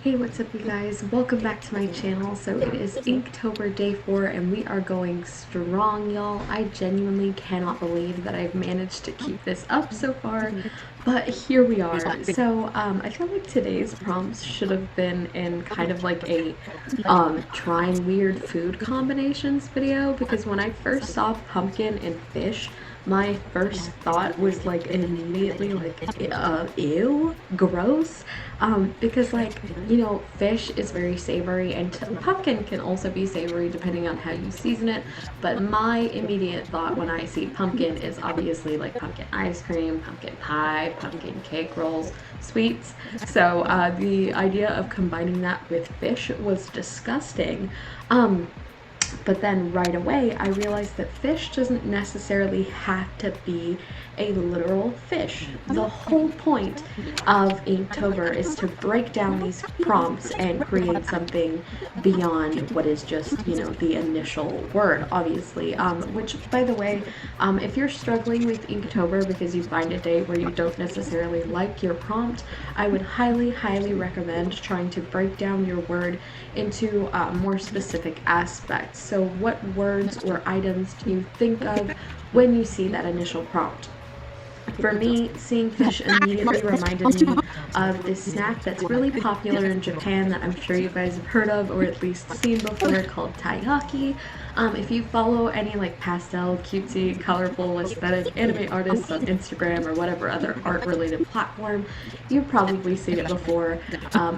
Hey, what's up you guys? Welcome back to my channel. So it is Inktober day 4 and we are going strong, y'all. I genuinely cannot believe that I've managed to keep this up so far, but here we are. So I feel like today's prompts should have been in kind of like a trying weird food combinations video, because when I first saw pumpkin and fish, my first thought was like immediately like ew, gross, because like, you know, fish is very savory and pumpkin can also be savory depending on how you season it, but my immediate thought when I see pumpkin is obviously like pumpkin ice cream, pumpkin pie, pumpkin cake rolls, sweets. So the idea of combining that with fish was disgusting. But then right away, I realized that fish doesn't necessarily have to be a literal fish. The whole point of Inktober is to break down these prompts and create something beyond what is just, you know, the initial word, obviously. Which, by the way, if you're struggling with Inktober because you find a day where you don't necessarily like your prompt, I would highly, highly recommend trying to break down your word into more specific aspects. So what words or items do you think of when you see that initial prompt? For me, seeing fish immediately reminded me of this snack that's really popular in Japan that I'm sure you guys have heard of or at least seen before, called taiyaki. If you follow any like pastel, cutesy, colorful, aesthetic anime artists on Instagram or whatever other art-related platform, you've probably seen it before.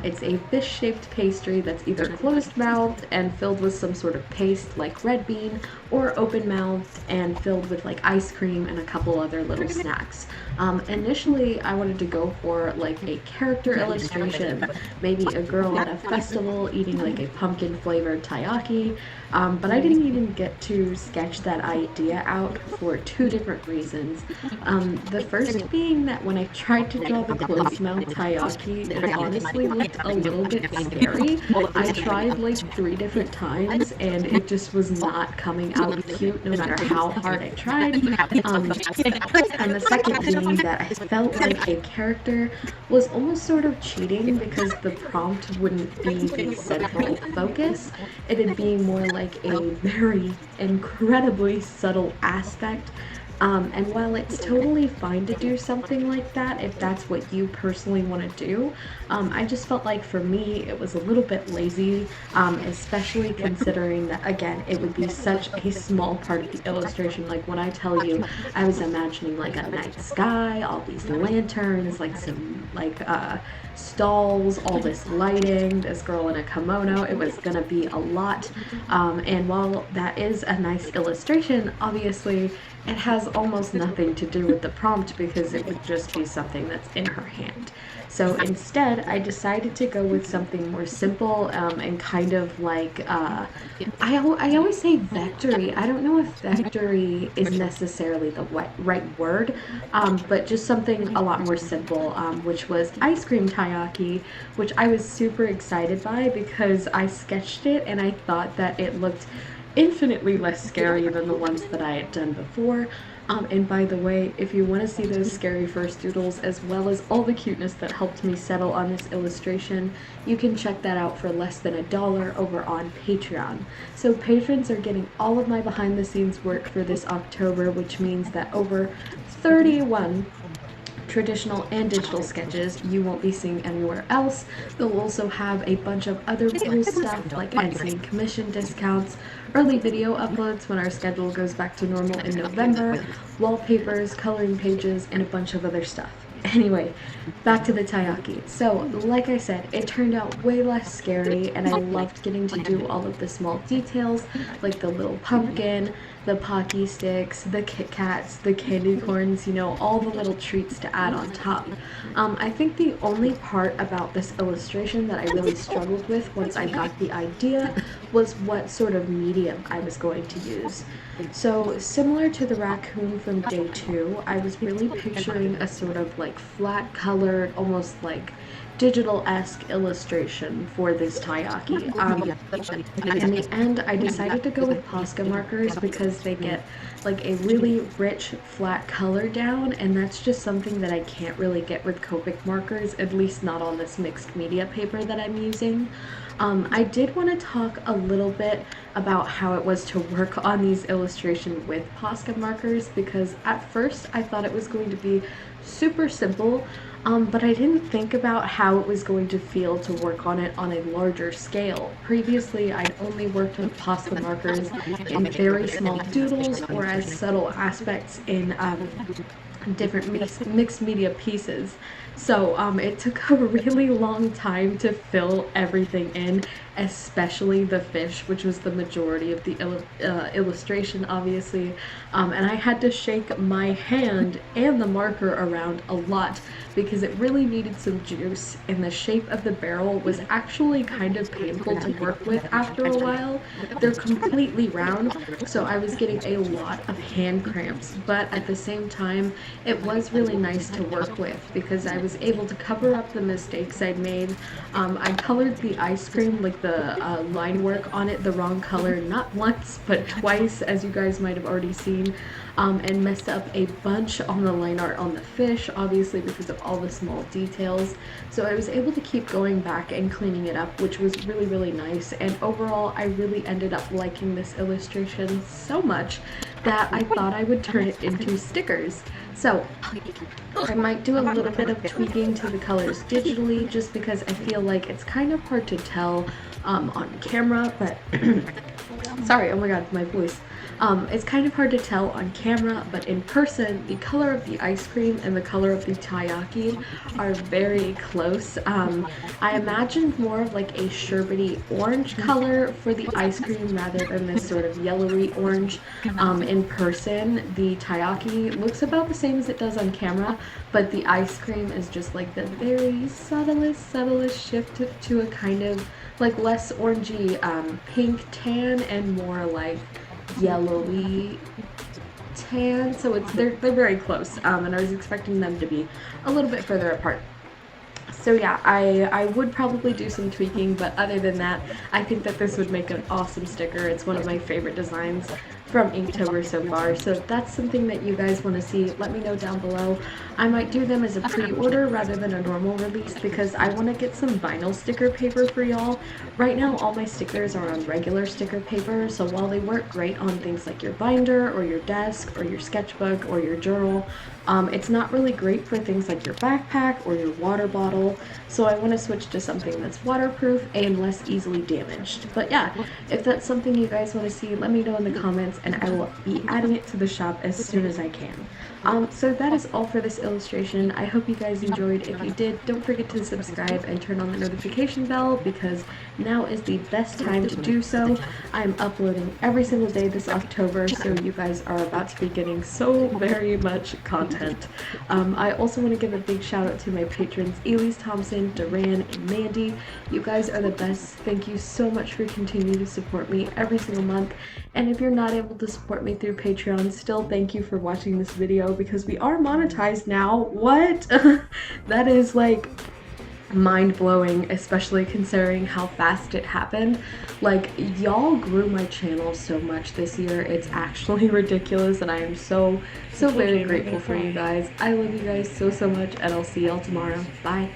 It's a fish-shaped pastry that's either closed-mouthed and filled with some sort of paste like red bean, or open-mouthed and filled with like ice cream and a couple other little snacks. Initially, I wanted to go for like a character illustration, maybe a girl at a festival eating like a pumpkin flavored taiyaki, but I didn't even get to sketch that idea out for two different reasons. The first being that when I tried to draw the closed mouth taiyaki, it honestly looked a little bit scary. I tried like 3 different times and it just was not coming out cute no matter how hard I tried. And the second being that I felt like a character was almost sort of cheating because the prompt wouldn't be the central focus. It'd be more like a very incredibly subtle aspect. And while it's totally fine to do something like that if that's what you personally want to do, I just felt like for me it was a little bit lazy, especially considering that, again, it would be such a small part of the illustration. Like when I tell you, I was imagining like a night sky, all these lanterns, like some like stalls, all this lighting, this girl in a kimono. It was gonna be a lot. And while that is a nice illustration, obviously it has almost nothing to do with the prompt because it would just be something that's in her hand. So instead, I decided to go with something more simple, and kind of like, I always say vectory. I don't know if vectory is necessarily the right word, but just something a lot more simple, which was ice cream taiyaki, which I was super excited by because I sketched it and I thought that it looked infinitely less scary than the ones that I had done before. And by the way, if you want to see those scary first doodles as well as all the cuteness that helped me settle on this illustration, you can check that out for less than $1 over on Patreon. So patrons are getting all of my behind the scenes work for this October, which means that over 31 traditional and digital sketches you won't be seeing anywhere else. They'll also have a bunch of other cool stuff like insane commission discounts, early video uploads when our schedule goes back to normal in November, wallpapers, coloring pages, and a bunch of other stuff. Anyway, back to the taiyaki. So, like I said, it turned out way less scary, and I loved getting to do all of the small details, like the little pumpkin, the Pocky sticks, the Kit Kats, the candy corns, you know, all the little treats to add on top. I think the only part about this illustration that I really struggled with once I got the idea was what sort of medium I was going to use. So, similar to the raccoon from day 2, I was really picturing a sort of like flat colored, almost like digital-esque illustration for this taiyaki. In the end, I decided to go with Posca markers because they get like a really rich flat color down, and that's just something that I can't really get with Copic markers, at least not on this mixed media paper that I'm using. I did want to talk a little bit about how it was to work on these illustrations with Posca markers, because at first I thought it was going to be super simple, but I didn't think about how it was going to feel to work on it on a larger scale. Previously, I'd only worked with Posca markers in very small doodles or as subtle aspects in different mixed media pieces. So it took a really long time to fill everything in, especially the fish, which was the majority of the illustration, obviously. And I had to shake my hand and the marker around a lot because it really needed some juice, and the shape of the barrel was actually kind of painful to work with after a while. They're completely round, so I was getting a lot of hand cramps, but at the same time, it was really nice to work with because I was able to cover up the mistakes I'd made. I colored the ice cream, like the line work on it, the wrong color, not once, but twice, as you guys might have already seen, and messed up a bunch on the line art on the fish, obviously because of all the small details. So I was able to keep going back and cleaning it up, which was really, really nice. And overall, I really ended up liking this illustration so much that I thought I would turn it into stickers. So I might do a little bit of tweaking to the colors digitally just because I feel like it's kind of hard to tell on camera, but sorry, oh my god, my voice. It's kind of hard to tell on camera, but in person, the color of the ice cream and the color of the taiyaki are very close. I imagined more of like a sherbety orange color for the ice cream rather than this sort of yellowy orange. In person, the taiyaki looks about the same as it does on camera, but the ice cream is just like the very subtlest shift to a kind of like less orangey pink tan and more like yellowy tan, so they're very close, and I was expecting them to be a little bit further apart. So yeah, I would probably do some tweaking, but other than that, I think that this would make an awesome sticker. It's one of my favorite designs from Inktober so far, so if that's something that you guys want to see, let me know down below. I might do them as a pre-order rather than a normal release because I want to get some vinyl sticker paper for y'all. Right now, all my stickers are on regular sticker paper, so while they work great on things like your binder or your desk or your sketchbook or your journal, it's not really great for things like your backpack or your water bottle, so I want to switch to something that's waterproof and less easily damaged. But yeah, if that's something you guys want to see, let me know in the comments and I will be adding it to the shop as soon as I can. So that is all for this illustration. I hope you guys enjoyed. If you did, don't forget to subscribe and turn on the notification bell because now is the best time to do so. I'm uploading every single day this October, so you guys are about to be getting so very much content. I also want to give a big shout out to my patrons Elise Thompson, Duran, and Mandy. You guys are the best. Thank you so much for continuing to support me every single month. And if you're not able to support me through Patreon, still thank you for watching this video because we are monetized now. What? That is like mind-blowing, especially considering how fast it happened. Like, y'all grew my channel so much this year. It's actually ridiculous, and I am so very grateful for you guys. I love you guys so much, and I'll see y'all tomorrow. Bye.